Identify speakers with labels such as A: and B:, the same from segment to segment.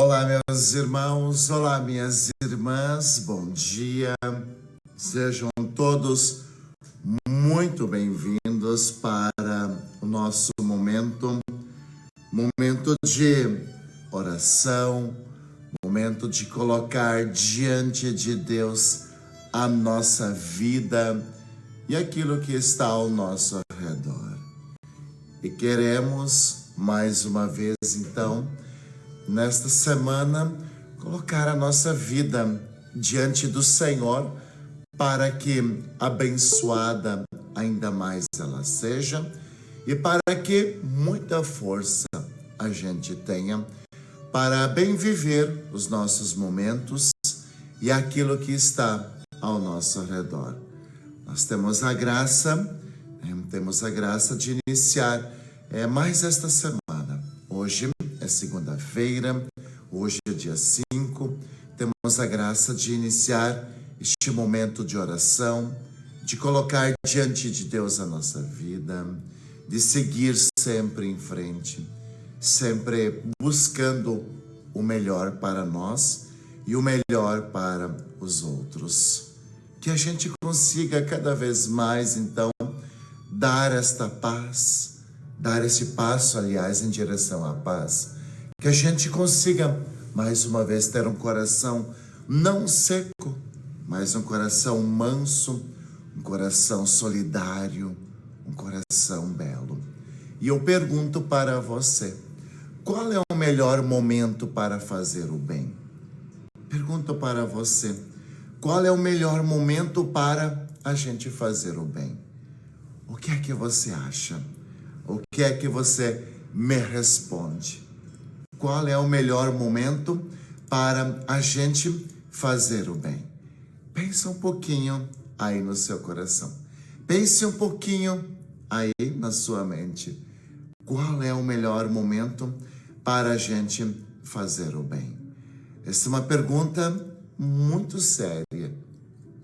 A: Olá, meus irmãos, olá, minhas irmãs, bom dia. Sejam todos muito bem-vindos para o nosso momento de oração, momento de colocar diante de Deus a nossa vida e aquilo que está ao nosso redor. E queremos, mais uma vez, então, nesta semana, colocar a nossa vida diante do Senhor para que abençoada ainda mais ela seja e para que muita força a gente tenha para bem viver os nossos momentos e aquilo que está ao nosso redor. Nós temos a graça de iniciar mais esta semana. Hoje é segunda-feira, hoje é dia 5, temos a graça de iniciar este momento de oração, de colocar diante de Deus a nossa vida, de seguir sempre em frente, sempre buscando o melhor para nós e o melhor para os outros. Que a gente consiga cada vez mais, então, dar esta paz, dar esse passo, aliás, em direção à paz. Que a gente consiga, mais uma vez, ter um coração não seco, mas um coração manso, um coração solidário, um coração belo. E eu pergunto para você, qual é o melhor momento para fazer o bem? Pergunto para você, qual é o melhor momento para a gente fazer o bem? O que é que você acha? O que é que você me responde? Qual é o melhor momento para a gente fazer o bem? Pense um pouquinho aí no seu coração. Pense um pouquinho aí na sua mente. Qual é o melhor momento para a gente fazer o bem? Essa é uma pergunta muito séria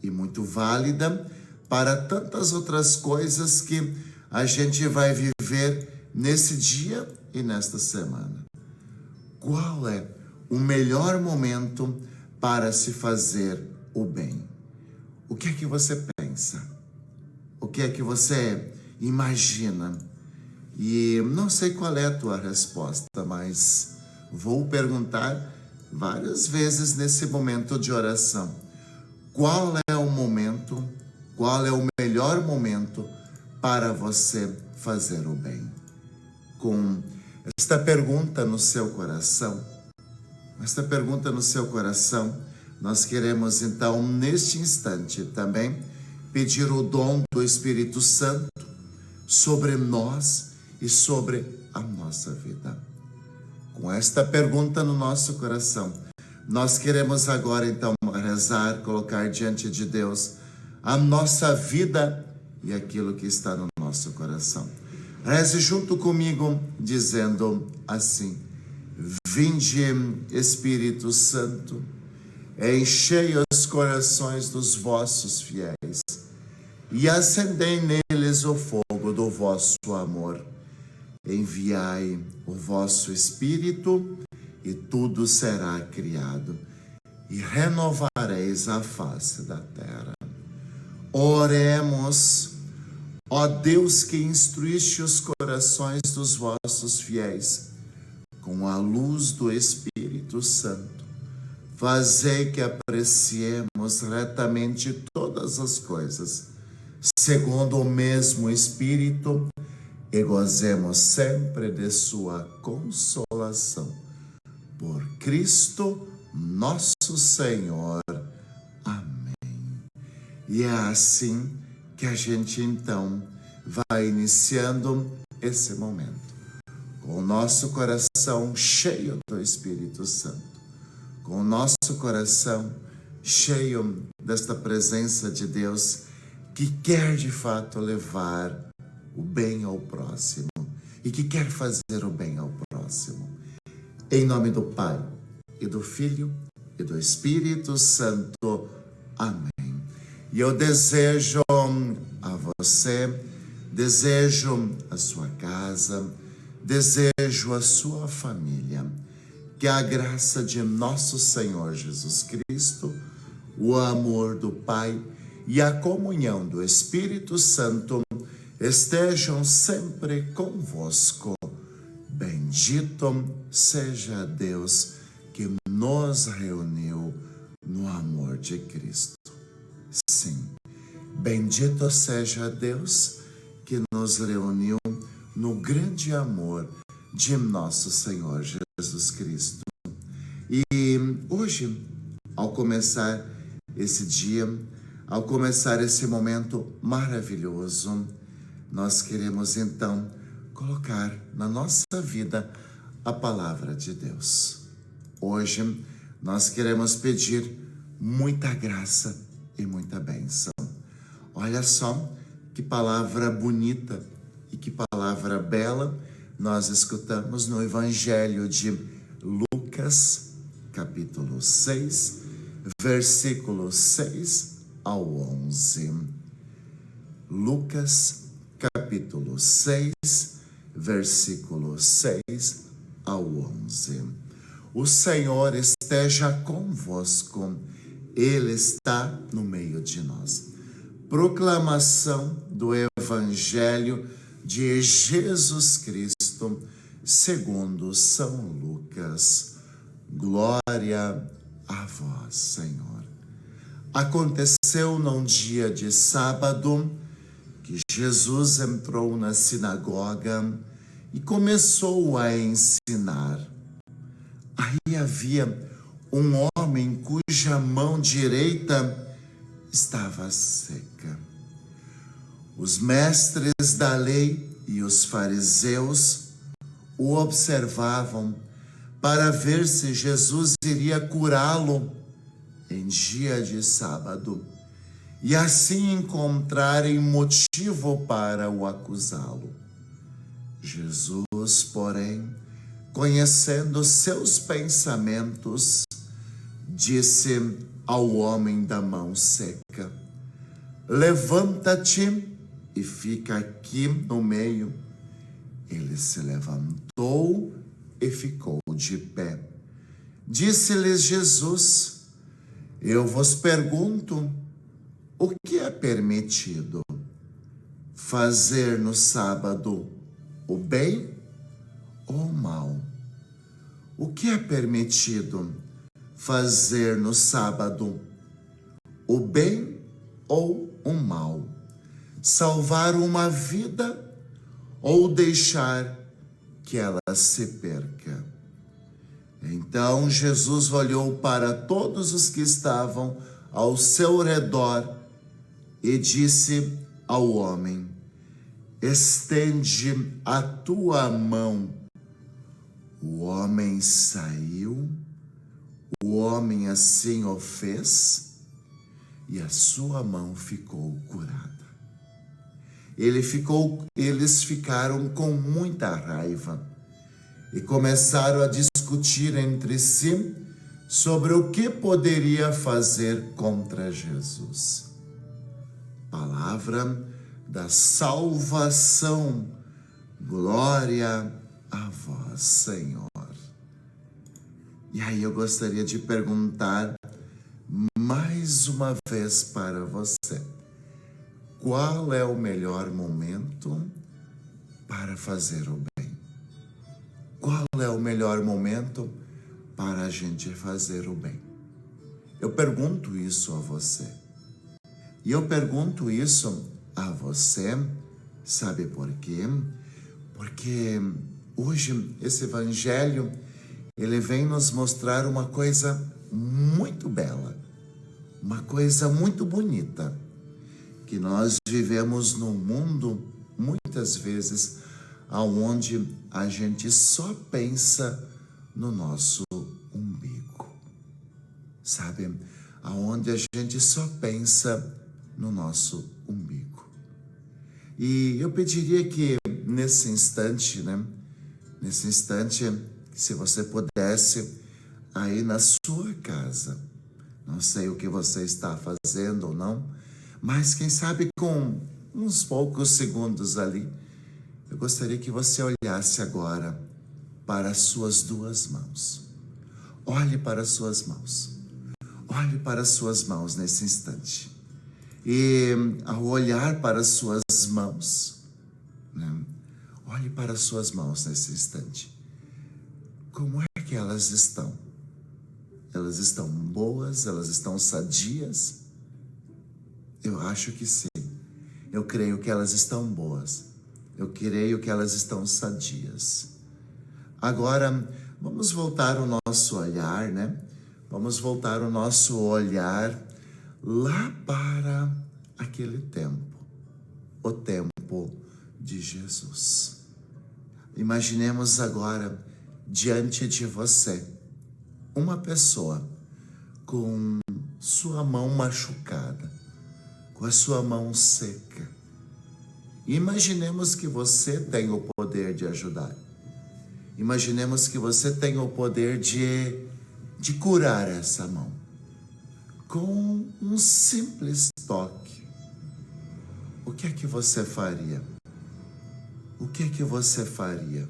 A: e muito válida para tantas outras coisas que a gente vai viver nesse dia e nesta semana. Qual é o melhor momento para se fazer o bem? O que é que você pensa? O que é que você imagina? E não sei qual é a tua resposta, mas vou perguntar várias vezes nesse momento de oração. Qual é o momento, qual é o melhor momento para você fazer o bem? Com esta pergunta no seu coração, nós queremos então, neste instante também, pedir o dom do Espírito Santo sobre nós e sobre a nossa vida. Com esta pergunta no nosso coração, nós queremos agora então rezar, colocar diante de Deus a nossa vida e aquilo que está no nosso coração. Reze junto comigo, dizendo assim: Vinde, Espírito Santo, enchei os corações dos vossos fiéis e acendei neles o fogo do vosso amor. Enviai o vosso Espírito e tudo será criado e renovareis a face da terra. Oremos. Ó Deus, que instruíste os corações dos vossos fiéis com a luz do Espírito Santo, fazei que apreciemos retamente todas as coisas, segundo o mesmo Espírito, e gozemos sempre de sua consolação. Por Cristo nosso Senhor. Amém. E é assim que a gente então vai iniciando esse momento, com o nosso coração cheio do Espírito Santo, com o nosso coração cheio desta presença de Deus, que quer de fato levar o bem ao próximo e que quer fazer o bem ao próximo. Em nome do Pai, e do Filho, e do Espírito Santo. Amém. E eu desejo a você, desejo a sua casa, desejo a sua família, que a graça de nosso Senhor Jesus Cristo, o amor do Pai e a comunhão do Espírito Santo estejam sempre convosco. Bendito seja Deus que nos reuniu no amor de Cristo. Sim, bendito seja Deus que nos reuniu no grande amor de nosso Senhor Jesus Cristo. E hoje, ao começar esse dia, ao começar esse momento maravilhoso, nós queremos então colocar na nossa vida a palavra de Deus. Hoje nós queremos pedir muita graça e muita bênção. Olha só que palavra bonita e que palavra bela nós escutamos no Evangelho de Lucas, capítulo 6, versículos 6 ao 11. Lucas, capítulo 6, versículos 6 ao 11. O Senhor esteja convosco, Ele está no meio de nós. Proclamação do Evangelho de Jesus Cristo, segundo São Lucas. Glória a vós, Senhor. Aconteceu num dia de sábado que Jesus entrou na sinagoga e começou a ensinar. Aí havia um homem cuja mão direita estava seca. Os mestres da lei e os fariseus o observavam para ver se Jesus iria curá-lo em dia de sábado e assim encontrarem motivo para o acusá-lo. Jesus, porém, conhecendo seus pensamentos, disse ao homem da mão seca: levanta-te e fica aqui no meio. Ele se levantou e ficou de pé. Disse-lhes Jesus: eu vos pergunto, o que é permitido? Fazer no sábado o bem ou o mal? O que é permitido? Fazer no sábado o bem ou o mal? Salvar uma vida ou deixar que ela se perca? Então Jesus olhou para todos os que estavam ao seu redor e disse ao homem: estende a tua mão. O homem saiu, o homem assim o fez e a sua mão ficou curada. Eles ficaram com muita raiva e começaram a discutir entre si sobre o que poderia fazer contra Jesus. Palavra da salvação. Glória a vós, Senhor. E aí eu gostaria de perguntar mais uma vez para você: qual é o melhor momento para fazer o bem? Qual é o melhor momento para a gente fazer o bem? Eu pergunto isso a você. E eu pergunto isso a você, sabe por quê? Porque hoje esse Evangelho, ele vem nos mostrar uma coisa muito bela, uma coisa muito bonita, que nós vivemos num mundo, muitas vezes, onde a gente só pensa no nosso umbigo, sabe? Onde a gente só pensa no nosso umbigo. E eu pediria que nesse instante, se você pudesse, aí na sua casa, não sei o que você está fazendo ou não, mas quem sabe com uns poucos segundos ali, eu gostaria que você olhasse agora para as suas duas mãos. olhe para as suas mãos. Olhe para as suas mãos nesse instante. E ao olhar para as suas mãos, né, olhe para as suas mãos nesse instante. Como é que elas estão? Elas estão boas? Elas estão sadias? Eu acho que sim. Eu creio que elas estão boas. Eu creio que elas estão sadias. Agora, vamos voltar o nosso olhar, né? Vamos voltar o nosso olhar lá para aquele tempo. O tempo de Jesus. Imaginemos agora diante de você uma pessoa com sua mão machucada, com a sua mão seca. Imaginemos que você tem o poder de ajudar. Imaginemos que você tem o poder de curar essa mão com um simples toque. O que é que você faria? O que é que você faria?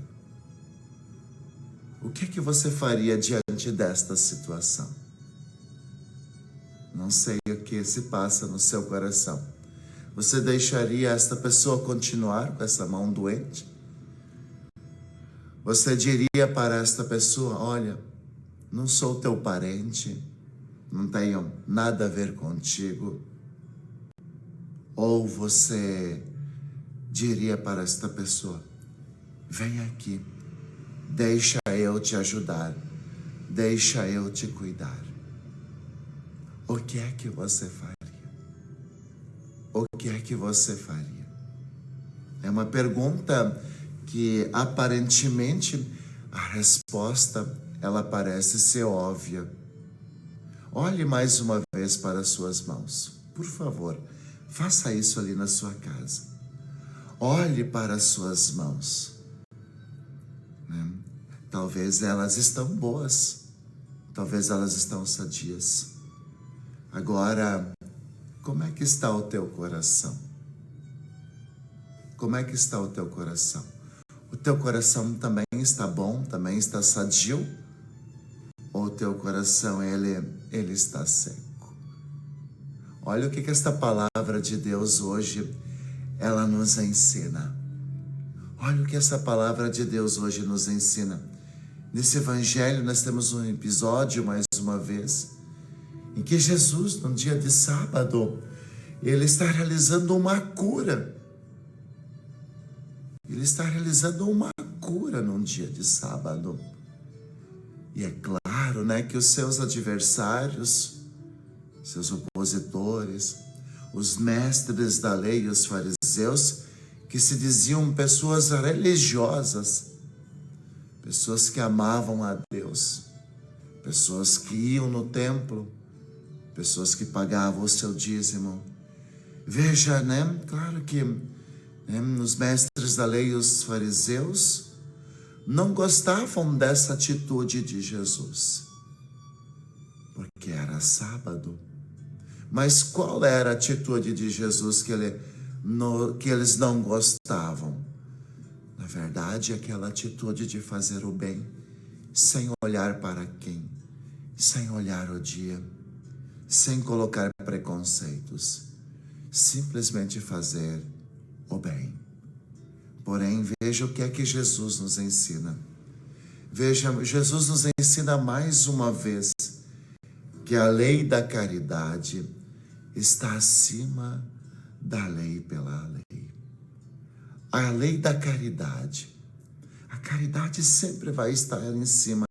A: O que é que você faria diante desta situação? Não sei o que se passa no seu coração. Você deixaria esta pessoa continuar com essa mão doente? Você diria para esta pessoa: olha, não sou teu parente, não tenho nada a ver contigo? Ou você diria para esta pessoa: vem aqui, deixa eu te ajudar, deixa eu te cuidar? O que é que você faria? O que é que você faria? É uma pergunta que aparentemente a resposta ela parece ser óbvia. Olhe mais uma vez para as suas mãos. Por favor, faça isso ali na sua casa. Olhe para as suas mãos. Talvez elas estão boas. Talvez elas estão sadias. Agora, como é que está o teu coração? Como é que está o teu coração? O teu coração também está bom? Também está sadio? Ou o teu coração, ele está seco? Olha o que esta palavra de Deus hoje, ela nos ensina. Olha o que essa palavra de Deus hoje nos ensina. Nesse evangelho nós temos um episódio, mais uma vez, em que Jesus, no dia de sábado, ele está realizando uma cura. Ele está realizando uma cura num dia de sábado. E é claro, né, que os seus adversários, seus opositores, os mestres da lei e os fariseus, que se diziam pessoas religiosas, pessoas que amavam a Deus, pessoas que iam no templo, pessoas que pagavam o seu dízimo. Veja, né? Claro que os mestres da lei e os fariseus não gostavam dessa atitude de Jesus, porque era sábado. Mas qual era a atitude de Jesus que eles não gostavam? Na verdade, aquela atitude de fazer o bem, sem olhar para quem, sem olhar o dia, sem colocar preconceitos, simplesmente fazer o bem. Porém, veja o que é que Jesus nos ensina. Veja, Jesus nos ensina mais uma vez que a lei da caridade está acima da lei pela lei. A lei da caridade. A caridade sempre vai estar em cima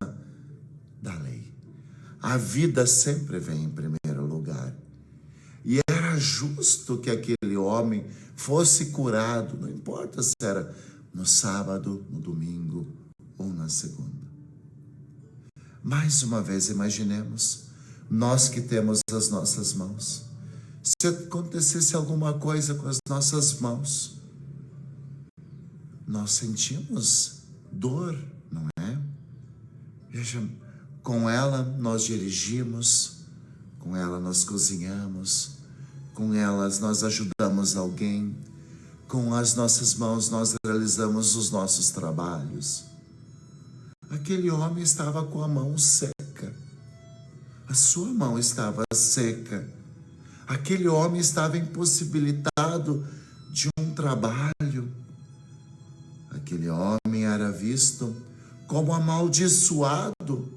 A: da lei. A vida sempre vem em primeiro lugar. E era justo que aquele homem fosse curado, não importa se era no sábado, no domingo ou na segunda. Mais uma vez, imaginemos, nós que temos as nossas mãos, se acontecesse alguma coisa com as nossas mãos, nós sentimos dor, não é? Veja, com ela nós dirigimos, com ela nós cozinhamos, com elas nós ajudamos alguém, com as nossas mãos nós realizamos os nossos trabalhos. Aquele homem estava com a mão seca. A sua mão estava seca. Aquele homem estava impossibilitado de um trabalho. Aquele homem era visto como amaldiçoado,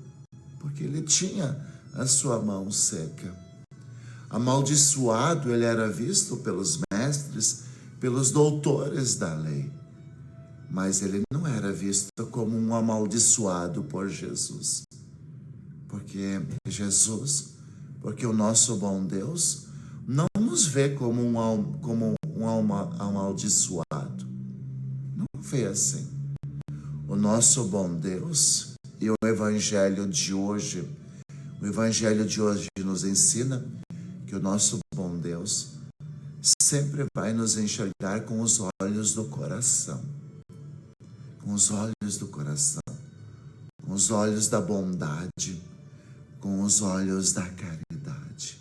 A: porque ele tinha a sua mão seca. Amaldiçoado ele era visto pelos mestres, pelos doutores da lei. Mas ele não era visto como um amaldiçoado por Jesus. Porque o nosso bom Deus não nos vê como um amaldiçoado. Não vê assim. O nosso bom Deus e o Evangelho de hoje nos ensina que o nosso bom Deus sempre vai nos enxergar com os olhos do coração. Com os olhos do coração. Com os olhos da bondade. Com os olhos da caridade.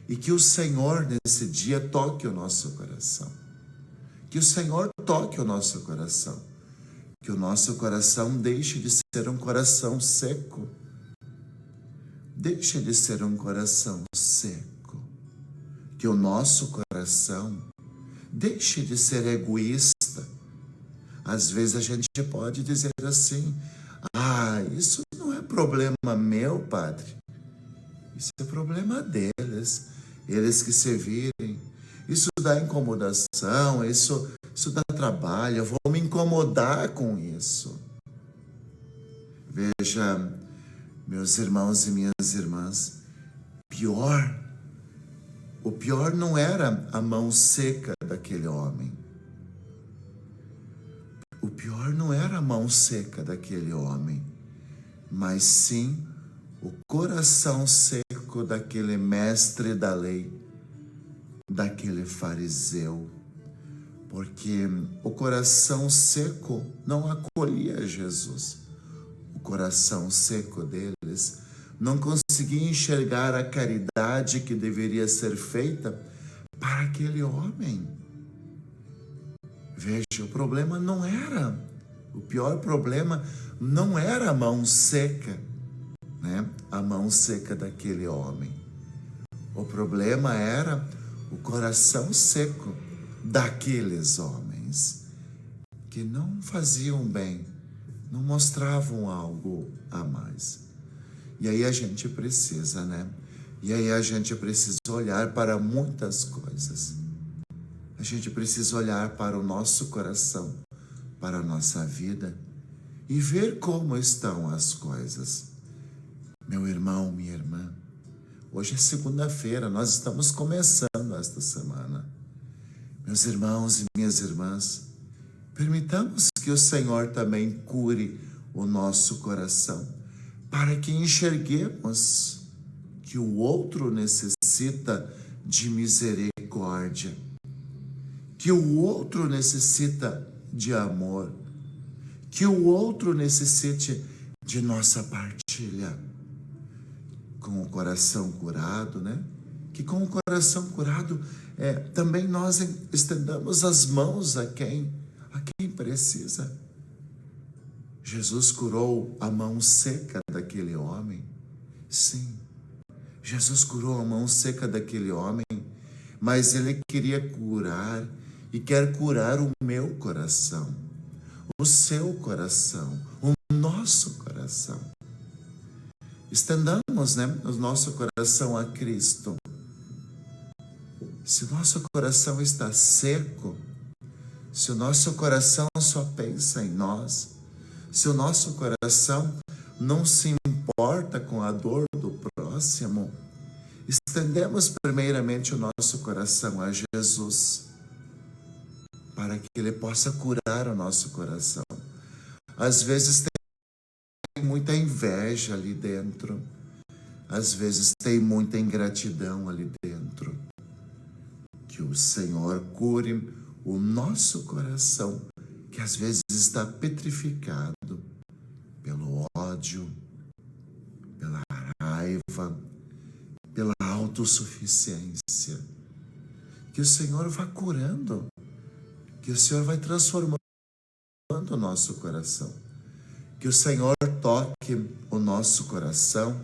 A: E que o Senhor nesse dia toque o nosso coração. Que o Senhor toque o nosso coração. Que o nosso coração deixe de ser um coração seco. Deixe de ser um coração seco. Que o nosso coração deixe de ser egoísta. Às vezes a gente pode dizer assim: isso não é problema meu, padre. Isso é problema deles. Eles que se virem. Isso dá incomodação, isso dá trabalho. Eu vou me incomodar com isso. Veja, meus irmãos e minhas irmãs, o pior não era a mão seca daquele homem. O pior não era a mão seca daquele homem, mas sim o coração seco daquele mestre da lei, daquele fariseu. Porque o coração seco não acolhia Jesus. O coração seco deles não conseguia enxergar a caridade que deveria ser feita para aquele homem. Veja, o pior problema não era a mão seca, né? A mão seca daquele homem. O problema era o coração seco daqueles homens que não faziam bem, não mostravam algo a mais. E aí a gente precisa, né? E aí a gente precisa olhar para muitas coisas. A gente precisa olhar para o nosso coração, para a nossa vida e ver como estão as coisas. Meu irmão, minha irmã, hoje é segunda-feira, nós estamos começando esta semana. Meus irmãos e minhas irmãs, permitamos que o Senhor também cure o nosso coração, para que enxerguemos que o outro necessita de misericórdia, que o outro necessita de amor, que o outro necessite de nossa partilha. Com o coração curado, né? Que com o coração curado também nós estendamos as mãos a quem precisa. Jesus curou a mão seca daquele homem. Sim, Jesus curou a mão seca daquele homem, mas Ele queria curar e quer curar o meu coração, o seu coração, o nosso coração. Estendamos, né, o nosso coração a Cristo. Se o nosso coração está seco, se o nosso coração só pensa em nós, se o nosso coração não se importa com a dor do próximo, estendemos primeiramente o nosso coração a Jesus, para que Ele possa curar o nosso coração. Às vezes tem muita inveja ali dentro, às vezes tem muita ingratidão ali dentro. Que o Senhor cure o nosso coração, que às vezes está petrificado pelo ódio, pela raiva, pela autossuficiência. Que o Senhor vá curando, que o Senhor vai transformando o nosso coração. Que o Senhor toque o nosso coração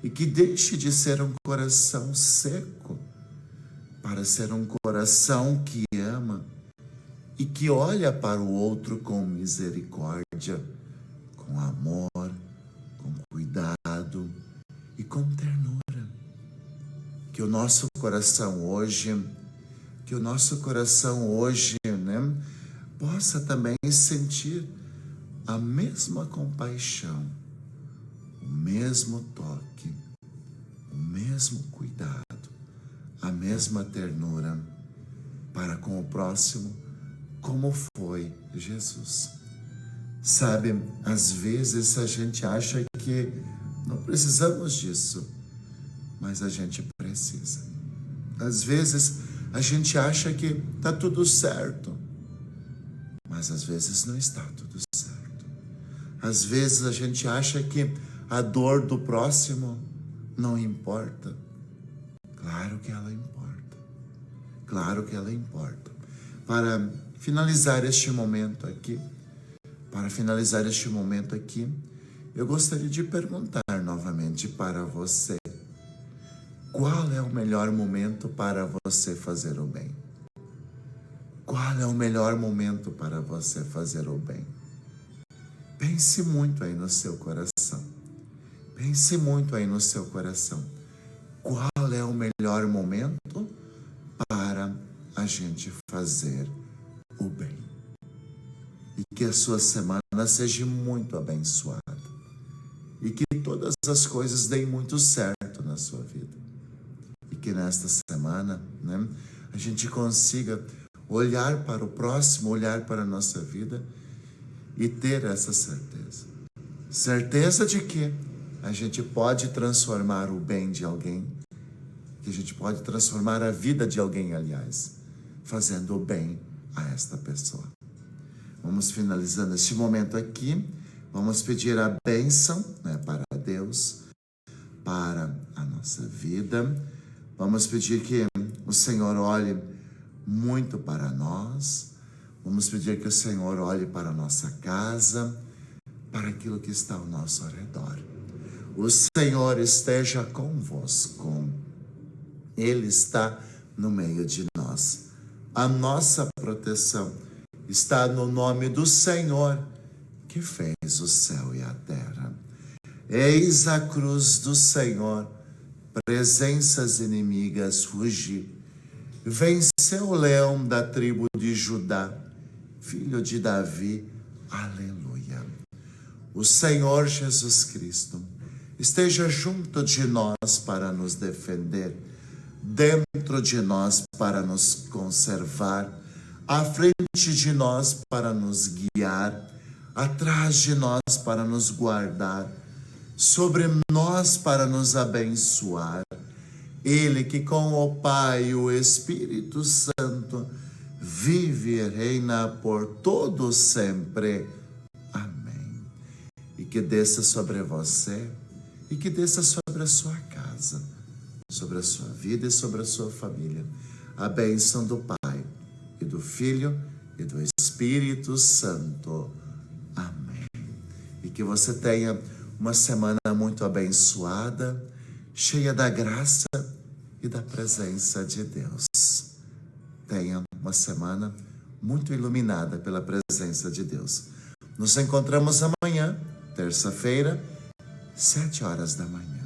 A: e que deixe de ser um coração seco para ser um coração que ama e que olha para o outro com misericórdia, com amor, com cuidado e com ternura. Que o nosso coração hoje, possa também sentir a mesma compaixão, o mesmo toque, o mesmo cuidado, a mesma ternura para com o próximo, como foi Jesus. Sabe, às vezes a gente acha que não precisamos disso, mas a gente precisa. Às vezes a gente acha que está tudo certo, mas às vezes não está tudo certo. Às vezes a gente acha que a dor do próximo não importa. Claro que ela importa. Claro que ela importa. Para finalizar este momento aqui, eu gostaria de perguntar novamente para você: qual é o melhor momento para você fazer o bem? Qual é o melhor momento para você fazer o bem? Pense muito aí no seu coração. Pense muito aí no seu coração. Qual é o melhor momento para a gente fazer o bem? E que a sua semana seja muito abençoada. E que todas as coisas deem muito certo na sua vida. E que nesta semana, a gente consiga olhar para o próximo, olhar para a nossa vida e ter essa certeza. Certeza de que a gente pode transformar o bem de alguém, que a gente pode transformar a vida de alguém, aliás, fazendo o bem a esta pessoa. Vamos finalizando este momento aqui, vamos pedir a bênção, para Deus, para a nossa vida. Vamos pedir que o Senhor olhe muito para nós. Vamos pedir que o Senhor olhe para a nossa casa, para aquilo que está ao nosso redor. O Senhor esteja convosco. Ele está no meio de nós. A nossa proteção está no nome do Senhor, que fez o céu e a terra. Eis a cruz do Senhor, presenças inimigas fugir. Venceu o leão da tribo de Judá, filho de Davi, aleluia. O Senhor Jesus Cristo esteja junto de nós para nos defender, dentro de nós para nos conservar, à frente de nós para nos guiar, atrás de nós para nos guardar, sobre nós para nos abençoar. Ele que com o Pai e o Espírito Santo vive e reina por todo sempre. Amém. E que desça sobre você e que desça sobre a sua casa, sobre a sua vida e sobre a sua família, a bênção do Pai e do Filho e do Espírito Santo. Amém. E que você tenha uma semana muito abençoada, cheia da graça e da presença de Deus. Tenha uma semana muito iluminada pela presença de Deus. Nos encontramos amanhã, terça-feira, 7 horas da manhã.